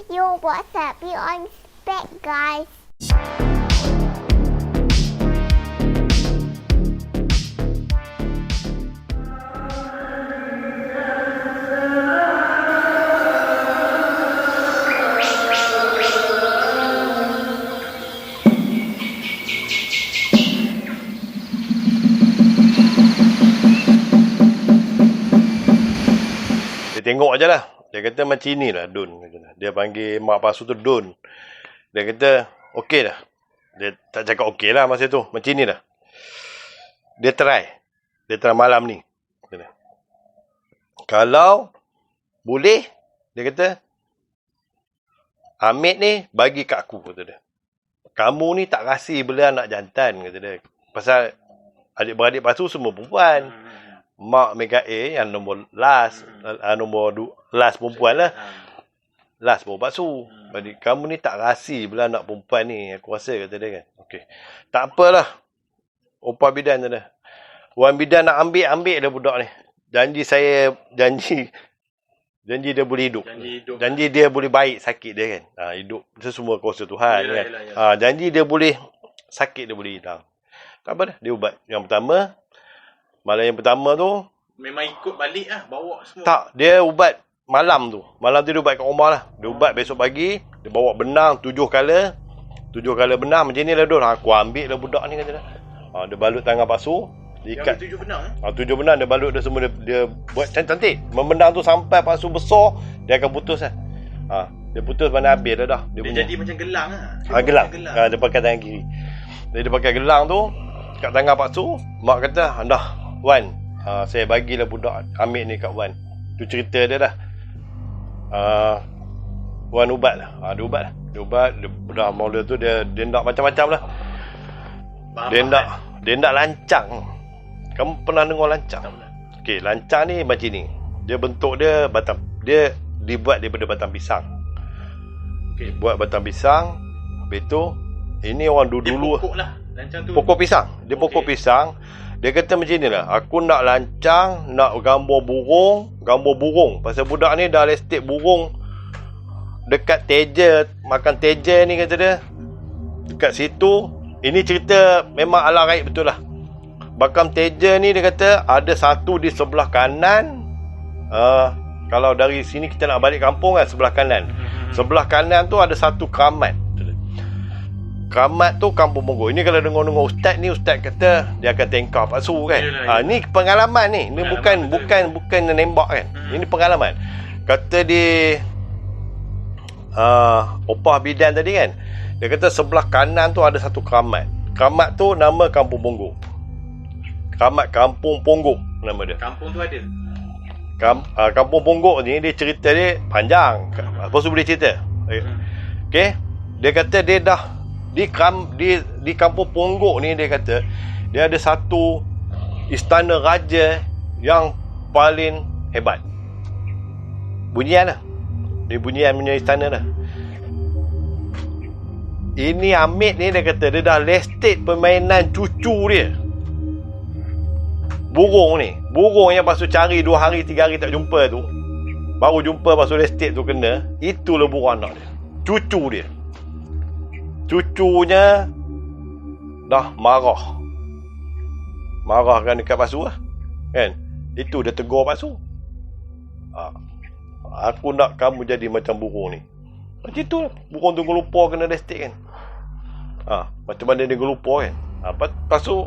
Yo, what's up? You on spec, guys. Dia tengok je lah. Dia kata macam inilah Don. Dia panggil mak palsu tu Don. Dia kata okey dah. Dia tak cakap okey lah masa tu. Macam ni dah. Dia try malam ni. Kalau boleh, dia kata Hamid ni bagi kat aku, kata dia. Kamu ni tak kasih bela anak jantan, kata dia. Pasal adik-beradik palsu semua perempuan. Mak Mikael yang nombor last, last perempuan lah. Last baru palsu. Jadi kamu ni tak rasi bela anak perempuan ni, aku rasa, kata dia kan. Okey. Tak apalah. Opah bidan tu dah. Wan bidan nak ambil dah budak ni. Janji dia boleh hidup. Janji dia boleh baik sakit dia kan. Hidup. Itu semua kuasa Tuhan kan. Janji dia boleh sakit dia boleh hilang. Tak apa dah. Dia ubat. Yang pertama, malam yang pertama tu memang ikut balik lah, bawa semua. Tak, dia ubat malam tu. Malam tu dia ubat kat rumah lah. Dia ubat besok pagi, dia bawa benang 7 colour. 7 colour benang macam ni lah Dul. Aku ambil lah budak ni, kata dia. Dia balut tangan palsu. Dia ikat 7 benang 7 benang dia balut dia semua, dia buat cantik. Membenang tu sampai palsu besar, dia akan putus lah. Dia putus mana habis dah. Dia jadi macam gelang lah. Gelang. Dia pakai tangan kiri. Dia pakai gelang tu kat tangan palsu. Mak kata, "Dah, Wan, saya bagilah budak Hamid ni kat Wan." Tu cerita dia dah. Wan ubat lah. Dia ubat lah. Dia dah mula tu dia nak macam-macam lah. Dia nak lancang. Kamu pernah dengar lancang? Okey, lancang ni macam ni. Dia bentuk dia batang. Dia dibuat daripada batang pisang. Okey, buat batang pisang. Habis tu ini orang dulu-dulu. Dia pokok lah. Lancang tu. Pokok pisang. Dia pokok pisang. Dia kata macam ni lah. Aku nak lancang, nak gambar burung. Pasal budak ni dah estate burung dekat teja, makan teja ni, kata dia. Dekat situ. Ini cerita memang ala raib betul lah. Bakam teja ni dia kata ada satu di sebelah kanan. Kalau dari sini kita nak balik kampung kan, sebelah kanan. Sebelah kanan tu ada satu keramat. Keramat tu Kampung Bonggol. Ini kalau dengar-dengar ustaz ni, ustaz kata dia akan tengkar palsu kan. Ni pengalaman ni. Ini bukan nembak kan. Ini pengalaman. Kata dia opah bidan tadi kan. Dia kata sebelah kanan tu ada satu keramat. Keramat tu nama Kampung Bonggol. Keramat Kampung Ponggok nama dia. Kampung tu ada. Kampung Ponggok ni dia cerita dia panjang. Apa tu boleh cerita? Okey. Dia kata dia dah di Kampung Ponggok ni, dia kata dia ada satu istana raja yang paling hebat. Bunyian lah. Dia bunyian punya istana lah. Ini Hamid ni dia kata dia dah estate permainan cucu dia. Burung ni. Burung yang pasal cari 2 hari 3 hari tak jumpa tu. Baru jumpa pasal estate tu kena. Itulah burung anak dia. Cucu dia. Cucunya dah marah kan dekat palsu lah kan. Itu dia tegur palsu. Aku nak kamu jadi macam burung ni. Macam tu lah. Burung tu gelupa kena estate kan. Macam mana dia gelupa kan. Palsu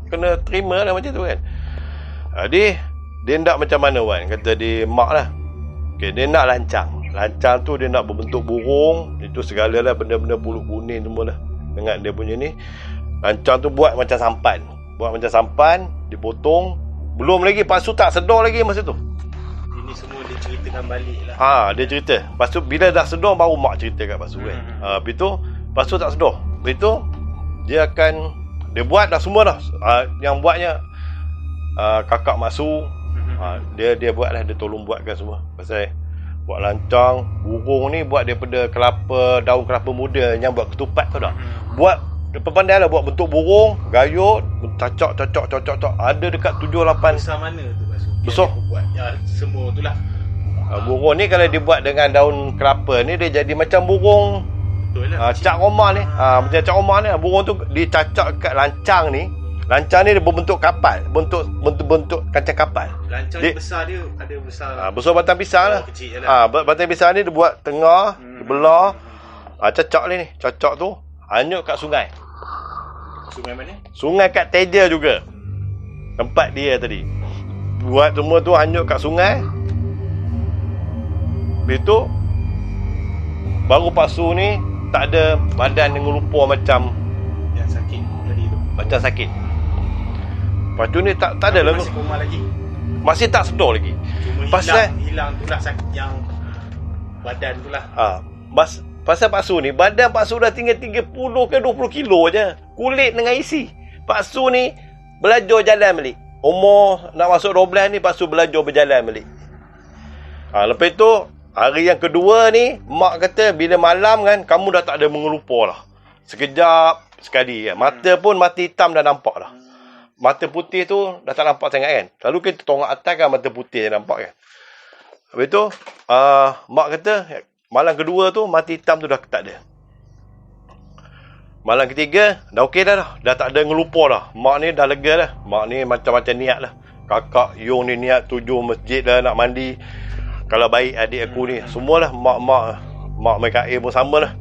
kena terima lah macam tu kan. Dia nak macam mana Wan? Kata dia mak lah. Okay, dia nak lancang. Lancang tu dia nak berbentuk burung. Itu segala lah benda-benda bulu kuning semua lah. Dengan dia punya ni. Lancang tu buat macam sampan. Dipotong. Belum lagi palsu tak sedar lagi masa tu. Ini semua dia ceritakan balik lah. Dia cerita. Lepas tu bila dah sedar baru mak cerita kat palsu kan. Lepas tu palsu tak sedar. Lepas tu dia buat dah semua dah. Yang buatnya kakak Maksu. Dia buat lah. Dia tolong buatkan semua. Pasal buat lancang burung ni buat daripada daun kelapa muda yang buat ketupat tu dah. Buat dia pandai lah buat bentuk burung, gayut, cocok. Ada dekat 7-8. Besar mana tu Pak Su? Besar. Buat semua tu lah. Burung ni kalau dibuat dengan daun kelapa ni, dia jadi macam burung Betul lah. cak romah ni. Macam cak romah ni, burung tu dicacak kat lancang ni. Lancang ni dia berbentuk kapal, bentuk kancing kapal. Lancang Dia- besar dia ada besar. Besar batang pisang lah. Kecil je lah. Batang pisang ni dia buat tengah, dia belah. Cacak ni. Cacak tu hanyut kat sungai. Sungai mana? Sungai kat Teja juga. Tempat dia tadi. Buat semua tu hanyut kat sungai. Lepas tu baru Pak Su ni tak ada badan yang ngelupa macam Yang sakit tadi tu. sakit. Lepas tu ni tak ada lah. Masih koma lagi. Masih tak sedar lagi. Cuma Pasal- hilang tu lah sakit yang badan tu lah. Pasal Pak Su ni, badan Pak Su dah tinggal 30 ke 20 kilo je. Kulit dengan isi. Pak Su ni belajar jalan balik. Umur nak masuk 12 ni, Pak Su belajar berjalan balik. Lepas tu, hari yang kedua ni, mak kata bila malam kan, kamu dah tak ada mengelupa lah. Sekejap sekali kan. Mata pun mata hitam dah nampak dah. Mata putih tu dah tak nampak sangat kan. Lalu kita tengok atas kan, mata putih dah nampak kan. Habis tu, mak kata, malam kedua tu, mata hitam tu dah tak ada. Malam ketiga, dah okey dah. Dah tak ada ngelupa dah. Mak ni dah lega dah. Mak ni macam-macam niat lah. Kakak Yung ni niat tuju masjid dah nak mandi. Kalau baik adik aku ni, semualah mak Mikael pun sama lah.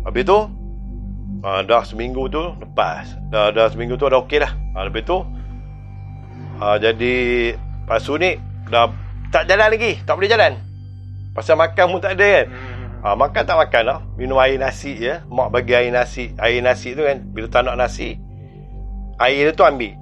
Habis tu, dah seminggu tu lepas. Dah seminggu tu dah okey dah. Lepas tu, jadi Pak Su ni dah tak jalan lagi. Tak boleh jalan. Pasal makan pun tak ada kan. Makan tak makan lah. Minum air nasi je. Mak bagi air nasi. Air nasi tu kan, bila tak nak nasi, air tu ambil.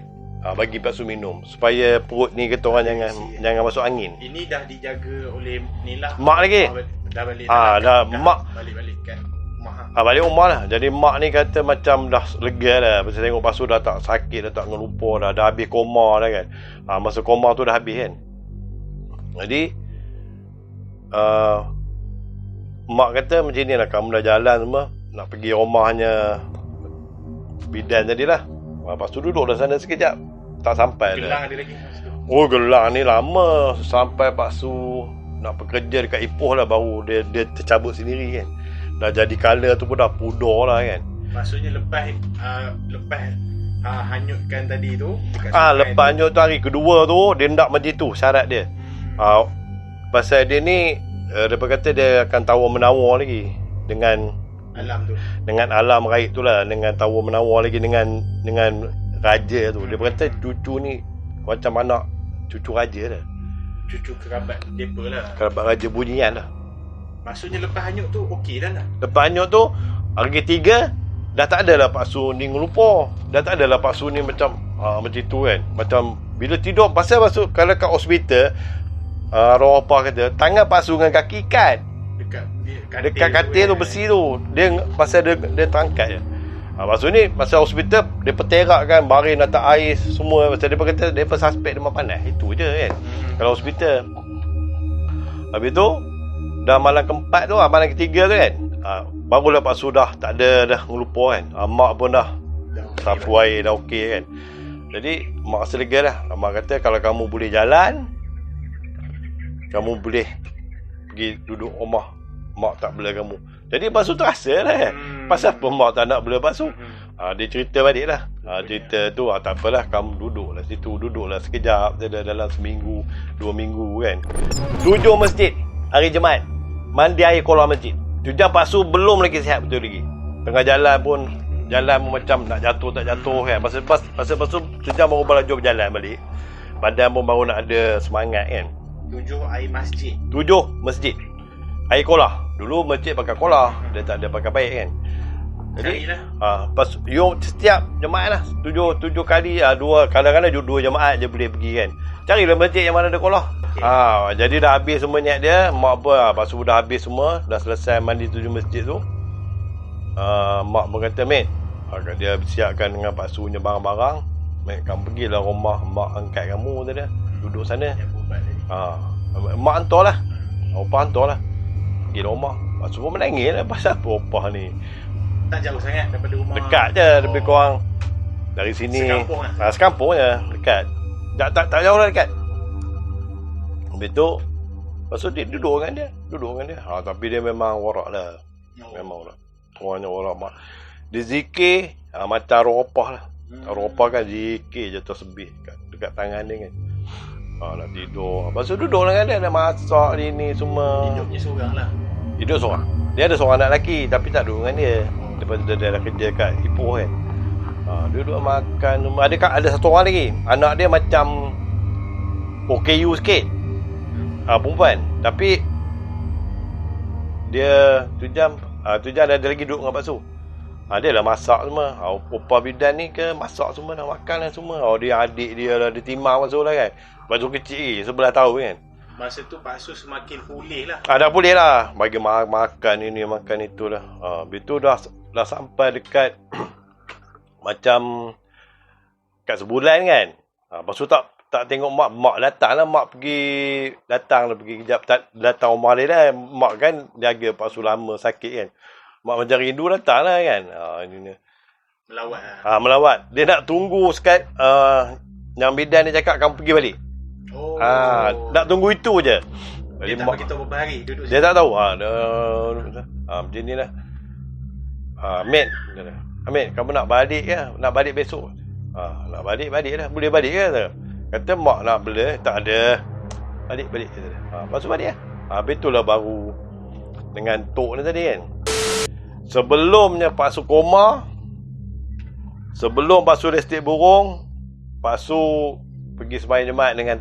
Bagi Pak Su minum. Supaya perut ni kata orang jangan masuk angin. Ini dah dijaga oleh ni lah. Mak lagi? Dah balik. dah mak. Balik-balik kan rumah. Balik rumah lah. Jadi mak ni kata macam dah lega dah. Pasal tengok Pak Su dah tak sakit, dah tak ngelupa dah. Dah habis koma dah kan. Masa koma tu dah habis kan. Jadi mak kata macam ni lah, kamu dah jalan semua, nak pergi rumahnya bidan tadilah. Lepas tu duduk dah sana sekejap, tak sampai Gelang dah. ada lagi masa tu. Oh, gelang ni lama. Sampai Pak Su nak bekerja dekat Ipoh lah, baru dia tercabut sendiri kan. Dah jadi colour tu pun dah pudar lah kan. Maksudnya lepas hanyutkan tadi tu dekat sungai Lepas hanyut tu hari kedua tu, dia nak macam tu syarat dia. Pasal dia ni, dia kata dia akan tawar-menawar lagi dengan alam tu. dengan alam raib tu lah, dengan tawar-menawar lagi dengan raja tu. Dia kata cucu ni macam anak cucu raja dah. Cucu kerabat depa lah. Kerabat raja bunyian lah. Maksudnya lepas hanyut tu okey dah lah. Lepas hanyut tu, hari ketiga dah tak ada lah Pak Su ni ngelupa. Dah tak ada lah Pak Su ni macam tu kan. Macam bila tidur, pasal masuk kalau kat hospital, arwah apa kata, tangan Pak Su dengan kaki ikat. Dekat katil tu besi tu. Dia pasal dia terangkat je. Pak Su ni pasal hospital dia peterak kan, baring atas air semua. Pasal dia kata dia suspek demam panas. Itu je kan. Kalau hospital. Habis tu dah malam keempat tu, malam ketiga tu kan, barulah Pak Su dah tak ada dah ngelupa kan. Mak pun dah sapu air dah okey kan. Jadi mak rasa lega dah. Mak kata kalau kamu boleh jalan, kamu boleh pergi duduk rumah. Mak tak bela kamu. Jadi Pak Su terasa lah kan. Pasal apa mak tak nak bela Pak Su? Dia cerita balik lah. Cerita tu tak apalah, kamu duduklah situ. Duduklah sekejap. Dalam seminggu 2 minggu kan. 7 masjid hari Jumaat, mandi air kolam masjid. Jujur Pak Su belum lagi sihat betul lagi. Tengah jalan pun macam nak jatuh tak jatuh kan. Pasal Pak Su sejam baru belajar berjalan balik. Badan pun baru nak ada semangat kan. 7 air masjid. 7 masjid air kolah. Dulu masjid pakai kolah, dia tak ada pakai baik kan. Jadi pas setiap jemaat lah 7 kali, 2 kadang-kadang 2 jemaat je boleh pergi kan. Carilah masjid yang mana ada kolah. Jadi dah habis semua niat dia. Mak apa, Pak Su dah habis semua, dah selesai mandi 7 masjid tu. Mak pun kata, "Mat," dia siapkan dengan Pak Su punya barang-barang. "Mat, kamu pergilah rumah mak angkat kamu tadi, duduk sana." Mak hantar lah. Opah hantar lah. Pergi rumah. Pak Su pun menangis lah. Pasal apa opah ni? Tak jauh sangat daripada rumah. Dekat je, lebih kurang dari sini. Sekampung lah. Sekampung je, dekat. Tak jauh lah dekat. Habis tu Lepas tu dia duduk dengan dia. Tapi dia memang warak lah. Memang lah. Orangnya warak. Dia zikir macam arwah lah. Arwah kan zikir je tersebih dekat tangan dia kan. Nak tidur. Lepas tu duduk dengan dia. Dia masak ni semua. Hidupnya seorang lah. Hidup seorang. Dia ada seorang anak lelaki tapi tak duduk dengan dia. Lepas tu dia dah kerja kat Ipoh kan. Dia duduk makan. Ada satu orang lagi. Anak dia macam OKU sikit. Perempuan. Tapi dia tu jam ada lagi duduk dengan Pak Su. Dia dah masak semua. Opah bidan ni ke masak semua, dah makan lah semua. Dia adik dia lah, dia timah Pak Su lah kan. Pak Su kecil 11 tahun kan. Masa tu Pak Su semakin pulih lah. Dah pulih lah. Bagi makan ini, makan itulah. Habis tu dah sampai dekat macam kat sebulan kan. Lepas tu tak tengok mak datang lah. Mak datang kejap. Datang rumah dia lah. Mak kan jaga Pak Su lama sakit kan. Mak macam rindu datang lah kan. Ini Melawat lah. Melawat. Dia nak tunggu sekat yang bidan dia cakap kamu pergi balik. Nak tunggu itu je. Dia tak beritahu berapa hari duduk dia tak tahu. Macam ni lah. Amin, kamu nak balik ke? Nak balik besok? Nak balik lah. Boleh balik ke? Kata mak nak bela. Tak ada. Balik. Lepas tu balik lah. Habis tu lah baru dengan tok ni tadi kan. Sebelumnya Pak Su koma, sebelum Pak Su estate burung, Pak Su pergi sembahyang Jumaat dengan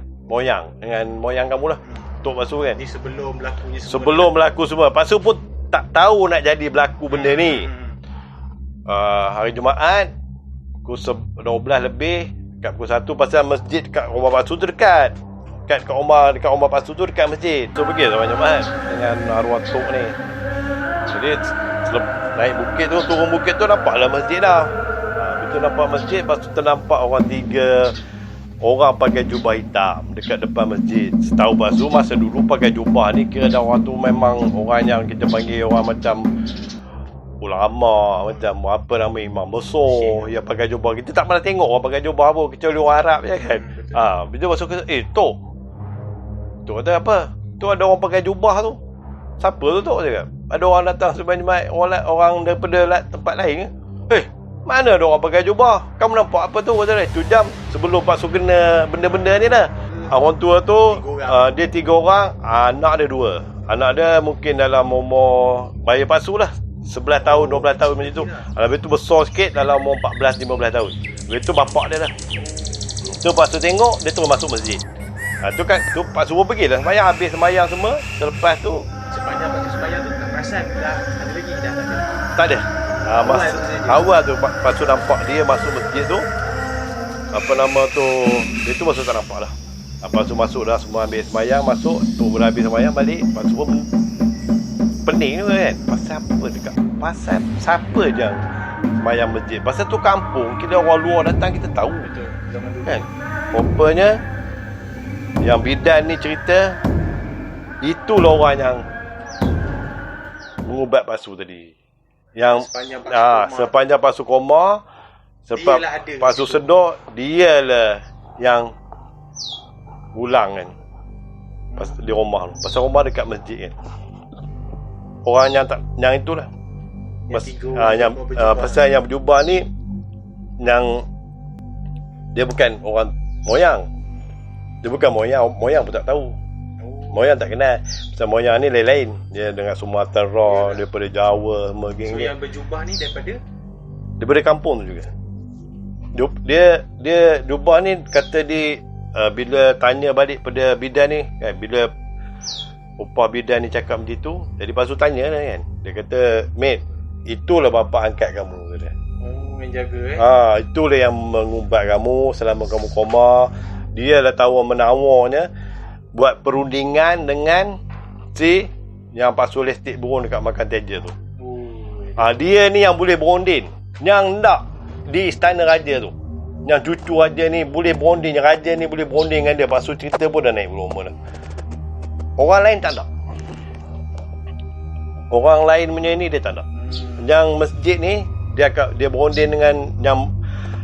moyang kamu lah. Tok Pak Su kan. Ni sebelum berlakunya semua. Sebelum berlaku semua. Pak Su pun tak tahu nak jadi berlaku benda ni. Hari Jumaat pukul 12 lebih kat pukul 1 pasal masjid kat rumah Pak Su tu dekat. Dekat rumah Pak Su tu dekat masjid. So pergi sama Jumaat dengan arwah tok ni. Jadi naik bukit tu, turun bukit tu nampaklah masjid dah. Begitu nampak masjid, lepas tu ternampak orang 3 orang pakai jubah hitam dekat depan masjid. Setahu Pak Su masa dulu pakai jubah ni kira dah orang tu memang orang yang kita panggil orang macam ulama, macam apa nama imam besar yang pakai jubah. Kita tak pernah tengok orang pakai jubah apa kecuali orang Arab je kan. Bila Pak Su kata, Tok kata apa? Tu ada orang pakai jubah tu. Siapa tu Tok cakap? Ada orang datang sembahyang Jumaat, orang daripada tempat lain ke? Mana ada orang pakai jubah? Kamu nampak apa tu? Kata dia, tu jam sebelum Pak Su kena benda-benda ni lah. Orang tua tu, dia 3 orang, anak dia 2. Anak dia mungkin dalam umur bayar Pak Su lah. 11 tahun, 12 tahun macam tu. Habis tu besar sikit dalam umur 14-15 tahun. Habis tu bapak dia lah. Tu Pak Su tengok, dia terus masuk masjid. Tu kan, tu Pak Su pun pergi lah sembahyang, habis sembahyang semua. Selepas tu sepanjang Pak Su sembahyang tu tak perasan dah ada lagi dah tak ada. Tak ada. Awal tu Pak Su nampak dia masuk masjid tu. Apa nama tu, dia tu masuk tak nampak lah. Lepas tu masuk dah semua habis sembahyang, masuk tu dah habis sembahyang balik. Pak Su pun pening tu kan. Pasal apa dekat? Pasal siapa je sembahyang masjid? Pasal tu kampung, kita orang luar datang kita tahu. Betul. Zaman dulu. Kan? Rupanya yang bidan ni cerita itulah orang yang mengubat Pak Su tadi. Yang sepanjang Pak Su koma, sebab Pak Su sedar, dialah yang ulang kan. Di rumah tu. Pasal rumah dekat masjid kan. Orang yang itulah. Pasal yang berjubah ni yang dia bukan orang moyang. Dia bukan moyang pun tak tahu. Moyang tak kenal. Pasal moyang ni lain-lain. Dia dengan Sumatera, daripada Jawa, semua geng. So yang berjubah ni daripada kampung tu juga. Dia jubah ni kata dia bila tanya balik pada bidan ni kan, bila upah bidan ni cakap macam tu, jadi Pak Su tanya lah kan. Dia kata, "Mate, itulah bapa angkat kamu," kata. Yang jaga itulah yang mengubat kamu selama kamu koma. Dia dah tahu menawarnya buat perundingan dengan si yang Pak Su estate burung dekat makan teja tu. Dia ni yang boleh berunding. Yang tak di istana raja tu. Yang cucu raja ni boleh berunding. Yang raja ni boleh berunding dengan dia. Pak Su cerita pun dah naik berumur dah. Orang lain tak ada. Orang lain punya ni dia tak ada. Yang masjid ni dia berunding dengan yang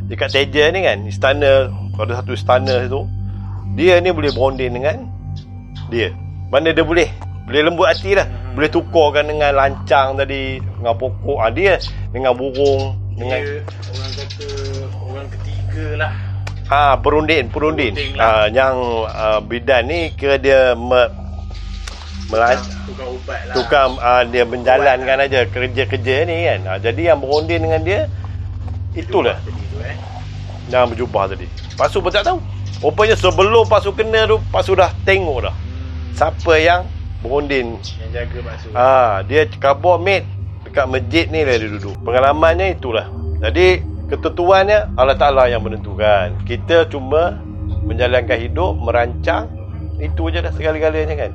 dekat teja ni kan, istana, ada satu istana tu. Dia ni boleh berunding dengan dia. Mana dia boleh lembut hati lah. Boleh tukarkan dengan lancang tadi, dengan pokok. Dia dengan burung, dengan Dia orang kata orang ketiga lah. perunding lah. yang bidan ni kira dia Tukang ubat lah. tukang dia menjalankan aja kerja-kerja ni kan. Jadi yang berunding dengan dia itulah Tadi tu, yang berjubah tadi. Pasu pun tak tahu. Rupanya sebelum Pasu kena tu, Pasu dah tengok dah siapa yang berunding. Yang jaga bakso. Dia khabar mate dekat masjid ni lah dia duduk. Pengalamannya itulah. Jadi ketentuannya Allah Ta'ala yang menentukan. Kita cuma menjalankan hidup, merancang. Itu je dah segala-galanya kan.